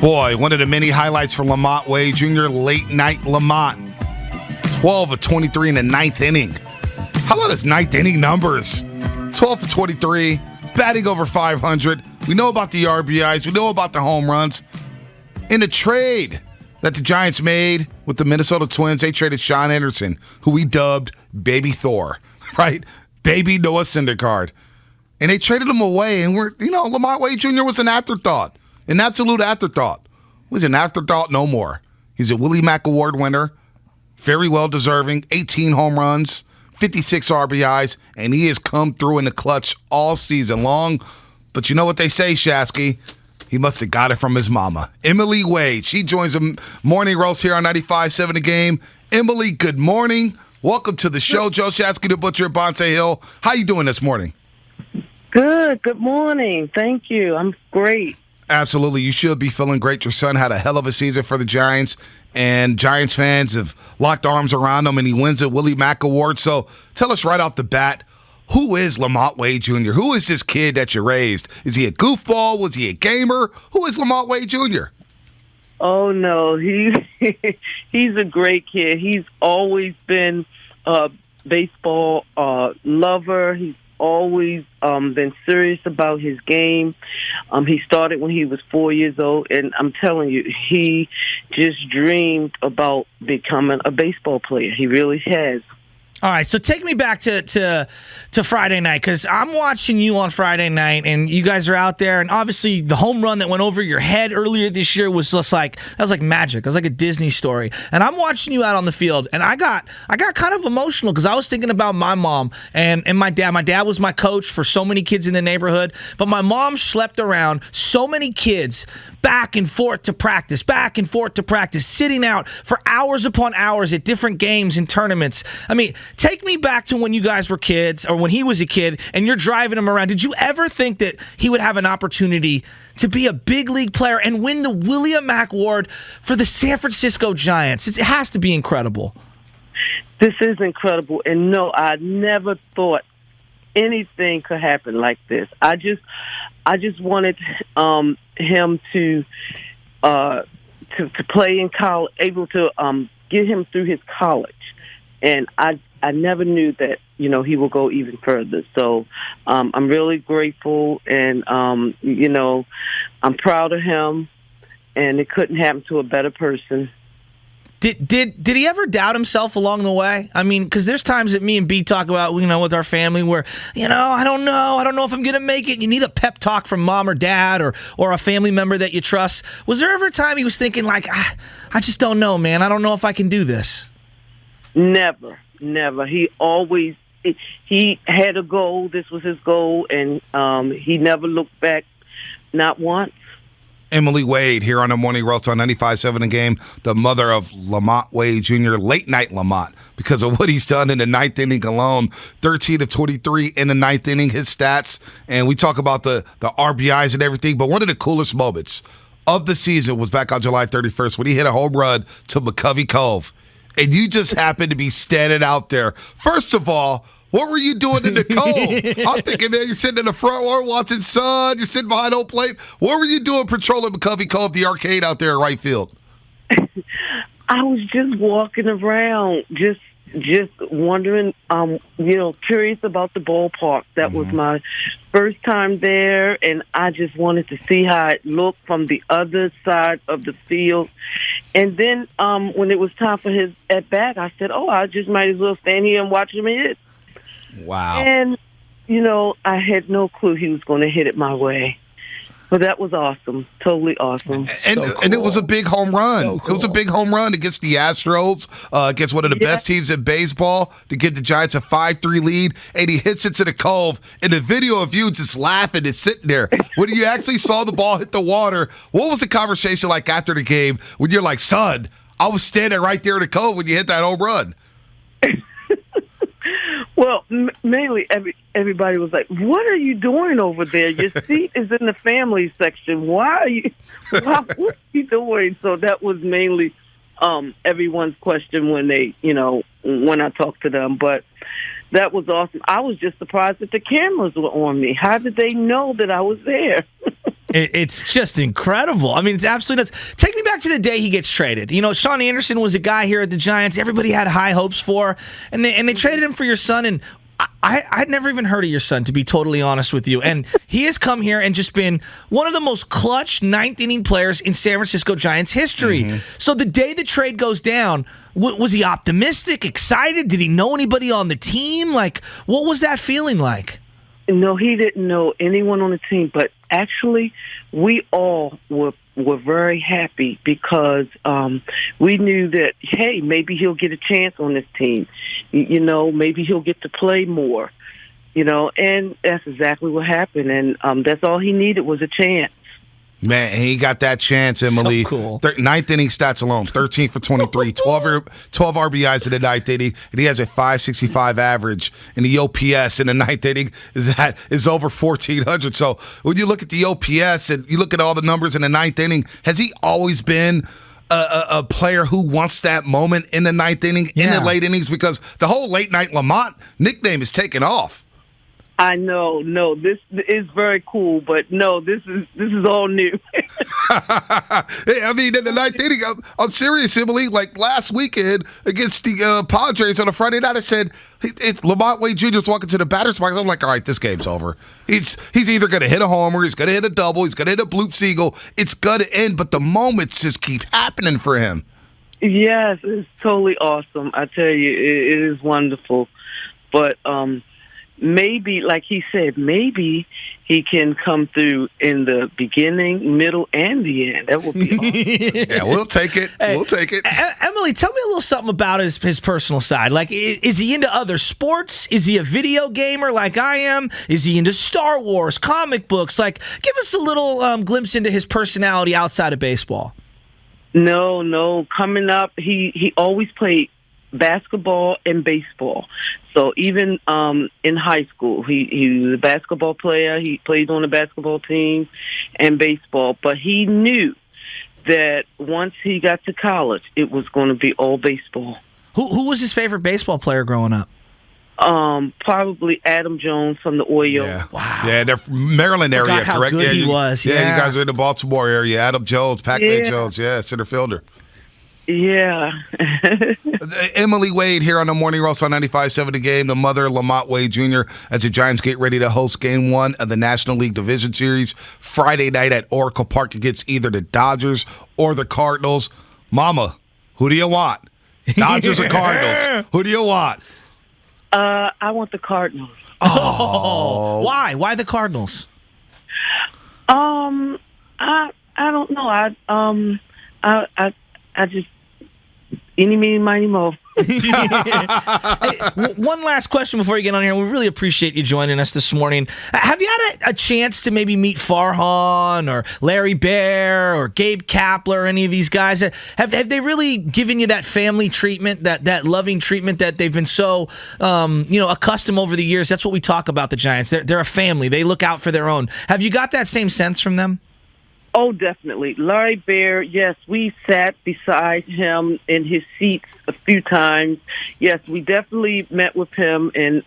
Boy, one of the many highlights for Lamont Wade Jr., late night Lamont. 12 of 23 in the ninth inning. How about his ninth inning numbers? 12 for 23, batting over 500. We know about the RBIs. We know about the home runs. In the trade that the Giants made with the Minnesota Twins, they traded Sean Anderson, who we dubbed Baby Thor, right? Baby Noah Syndergaard. And they traded him away, and Lamont Wade Jr. was an afterthought. An absolute afterthought. He's an afterthought no more. He's a Willie Mack Award winner, very well deserving, 18 home runs, 56 RBIs, and he has come through in the clutch all season long. But you know what they say, Shasky? He must have got it from his mama. Emily Wade, she joins the morning roast here on 95.7 The Game. Emily, good morning. Welcome to the show. Joe Shasky, the Butcher, Bonte Hill. How you doing this morning? Good. Good morning. Thank you. I'm great. Absolutely. You should be feeling great. Your son had a hell of a season for the Giants, and Giants fans have locked arms around him, and he wins a Willie Mack Award. So tell us right off the bat, who is Lamont Wade Jr.? Who is this kid that you raised? Is he a goofball? Was he a gamer? Who is Lamont Wade Jr.? Oh, no. He's a great kid. He's always been a baseball lover. He's always been serious about his game. He started when he was 4 years old, and I'm telling you, he just dreamed about becoming a baseball player. He really has. All right, so take me back to Friday night, because I'm watching you on Friday night, and you guys are out there, and obviously the home run that went over your head earlier this year was just like magic. It was like a Disney story. And I'm watching you out on the field, and I got kind of emotional because I was thinking about my mom and my dad. My dad was my coach for so many kids in the neighborhood, but my mom schlepped around so many kids back and forth to practice, sitting out for hours upon hours at different games and tournaments. I mean, take me back to when you guys were kids, or when he was a kid, and you're driving him around. Did you ever think that he would have an opportunity to be a big league player and win the Willie Mack Award for the San Francisco Giants? It has to be incredible. This is incredible. And no, I never thought anything could happen like this. I just wanted him to play in college, able to get him through his college. And I never knew that, he will go even further. So I'm really grateful, and, I'm proud of him, and it couldn't happen to a better person. Did he ever doubt himself along the way? I mean, because there's times that me and B talk about, with our family where, I don't know if I'm going to make it. You need a pep talk from mom or dad or a family member that you trust. Was there ever a time he was thinking like, I just don't know, man. I don't know if I can do this? Never. He had a goal. This was his goal, and he never looked back, not once. Emily Wade here on the Morning Roast on 95.7 The Game, the mother of Lamont Wade Jr., late night Lamont, because of what he's done in the ninth inning alone. 13 of 23 in the ninth inning, his stats. And we talk about the RBIs and everything, but one of the coolest moments of the season was back on July 31st when he hit a home run to McCovey Cove. And you just happened to be standing out there. First of all, what were you doing in the cold? I'm thinking, man, you're sitting in the front row watching sun. You're sitting behind home plate. What were you doing patrolling McCovey Cove, the arcade out there in right field? I was just walking around, just wondering, curious about the ballpark. That was my first time there, and I just wanted to see how it looked from the other side of the field. And then when it was time for his at-bat, I said, I just might as well stand here and watch him hit. Wow. And, I had no clue he was going to hit it my way. But that was awesome. Totally awesome. And it was a big home run. So cool. It was a big home run against the Astros, against one of the best teams in baseball, to give the Giants a 5-3 lead. And he hits it to the Cove. And the video of you just laughing and sitting there. When you actually saw the ball hit the water, what was the conversation like after the game when you're like, son, I was standing right there in the Cove when you hit that home run? Well, mainly everybody was like, "What are you doing over there? Your seat is in the family section. What are you doing?" So that was mainly everyone's question when they, when I talked to them. But that was awesome. I was just surprised that the cameras were on me. How did they know that I was there? It's just incredible. I mean, it's absolutely nuts. Take me back to the day he gets traded. You know, Sean Anderson was a guy here at the Giants everybody had high hopes for, and they traded him for your son, and I'd never even heard of your son, to be totally honest with you. And he has come here and just been one of the most clutch ninth-inning players in San Francisco Giants history. Mm-hmm. So the day the trade goes down, was he optimistic, excited? Did he know anybody on the team? Like, what was that feeling like? No, he didn't know anyone on the team, but actually we all were very happy because we knew that, hey, maybe he'll get a chance on this team. You know, maybe he'll get to play more, you know, and that's exactly what happened. And that's all he needed was a chance. Man, he got that chance, Emily. So cool. Ninth inning stats alone, 13 for 23, 12 RBIs in the ninth inning, and he has a 565 average. And the OPS in the ninth inning is over 1,400. So when you look at the OPS and you look at all the numbers in the ninth inning, has he always been a player who wants that moment in the ninth inning, in the late innings? Because the whole late night Lamont nickname is taking off. I know. No, this is very cool, but no, this is all new. Hey, I mean, in the ninth inning, I'm serious, Emily. Like last weekend against the Padres on a Friday night, I said it's Lamont Wade Jr. is walking to the batter's box. I'm like, all right, this game's over. He's either going to hit a homer, he's going to hit a double, he's going to hit a bloop single. It's going to end, but the moments just keep happening for him. Yes, it's totally awesome. I tell you, it is wonderful. But maybe, like he said, maybe he can come through in the beginning, middle, and the end. That would be awesome. Yeah, we'll take it. We'll take it. Emily, tell me a little something about his personal side. Like, is he into other sports? Is he a video gamer like I am? Is he into Star Wars, comic books? Like, give us a little glimpse into his personality outside of baseball. No. Coming up, he always played basketball and baseball. So even in high school, he was a basketball player. He played on the basketball team and baseball. But he knew that once he got to college, it was going to be all baseball. Who was his favorite baseball player growing up? Probably Adam Jones from the Orioles. Yeah. Wow. Yeah, they're from Maryland area, how correct? Good he was. Yeah, you guys are in the Baltimore area. Adam Jones, Pac-Man Jones, center fielder. Yeah. Emily Wade here on the Morning Roast on 95.7 The Game, the mother, Lamont Wade Jr., as the Giants get ready to host Game 1 of the National League Division Series Friday night at Oracle Park against either the Dodgers or the Cardinals. Mama, who do you want? Dodgers or Cardinals? Who do you want? I want the Cardinals. Oh. Why? Why the Cardinals? I don't know. I just any, meeny, miny, mo. Hey, one last question before you get on here. We really appreciate you joining us this morning. Have you had a chance to maybe meet Farhan or Larry Bear or Gabe Kapler or any of these guys? Have they really given you that family treatment, that loving treatment that they've been so accustomed over the years? That's what we talk about the Giants. They're a family. They look out for their own. Have you got that same sense from them? Oh, definitely. Larry Bear, yes, we sat beside him in his seats a few times. Yes, we definitely met with him, and,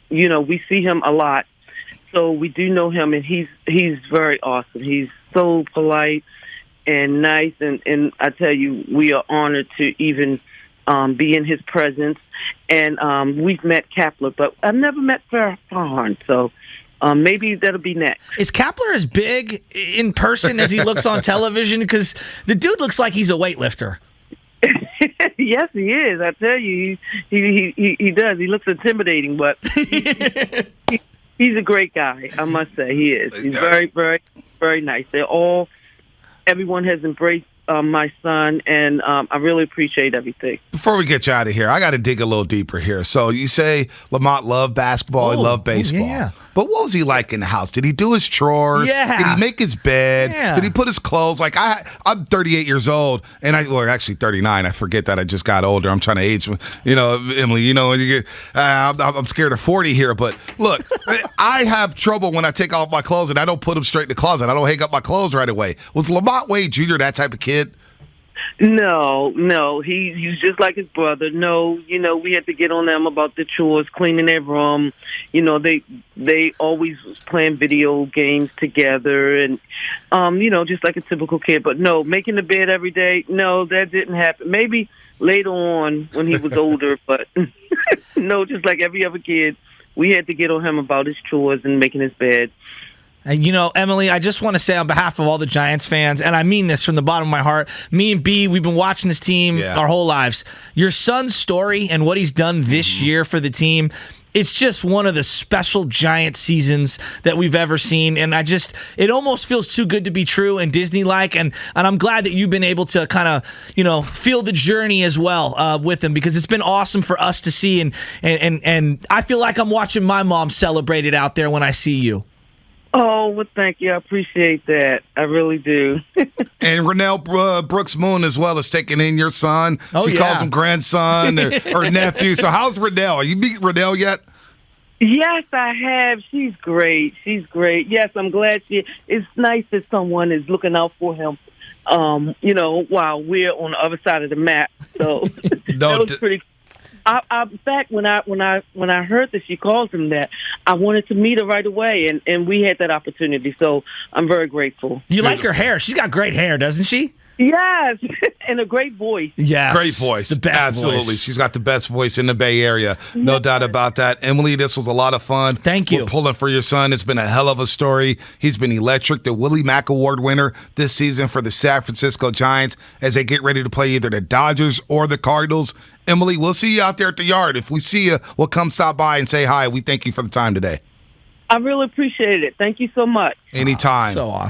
we see him a lot. So we do know him, and he's very awesome. He's so polite and nice, and I tell you, we are honored to even be in his presence. And we've met Kapler, but I've never met Farhan, so... maybe that'll be next. Is Kapler as big in person as he looks on television? Because the dude looks like he's a weightlifter. Yes, he is. I tell you, he does. He looks intimidating, but he's a great guy. I must say, he is. He's very, very, very nice. Everyone has embraced my son, and I really appreciate everything. Before we get you out of here, I got to dig a little deeper here. So you say Lamont loved basketball, he loved baseball. Yeah. But what was he like in the house? Did he do his chores? Yeah. Did he make his bed? Yeah. Did he put his clothes? Like I'm 38 years old, and actually 39. I forget that I just got older. I'm trying to age, Emily. When you get, I'm scared of 40 here. But look, I have trouble when I take off my clothes and I don't put them straight in the closet. I don't hang up my clothes right away. Was Lamont Wade Jr. that type of kid? No, he's just like his brother. No, we had to get on them about the chores, cleaning their room. They always was playing video games together, and just like a typical kid. But no, making the bed every day. No, that didn't happen. Maybe later on when he was older, but no, just like every other kid, we had to get on him about his chores and making his bed. And Emily, I just want to say on behalf of all the Giants fans, and I mean this from the bottom of my heart, me and B, we've been watching this team our whole lives. Your son's story and what he's done this year for the team, it's just one of the special Giant seasons that we've ever seen. And it almost feels too good to be true and Disney-like. And I'm glad that you've been able to kind of, feel the journey as well with him, because it's been awesome for us to see. And I feel like I'm watching my mom celebrate it out there when I see you. Oh, well, thank you. I appreciate that. I really do. And Renell Brooks Moon as well is taking in your son. She calls him grandson or nephew. So how's Renell? You meet Renell yet? Yes, I have. She's great. Yes, I'm glad it's nice that someone is looking out for him, while we're on the other side of the map. So that was pretty cool. In fact, when I heard that she calls him that, I wanted to meet her right away, and we had that opportunity. So I'm very grateful. You like her hair? She's got great hair, doesn't she? Yes, and a great voice. Yes, great voice. The best Absolutely. voice. She's got the best voice in the Bay Area. No doubt about that. Emily, this was a lot of fun. Thank you. We're pulling for your son. It's been a hell of a story. He's been electric. The Willie Mack Award winner this season for the San Francisco Giants as they get ready to play either the Dodgers or the Cardinals. Emily, we'll see you out there at the yard. If we see you, we'll come stop by and say hi. We thank you for the time today. I really appreciate it. Thank you so much. Anytime. So awesome.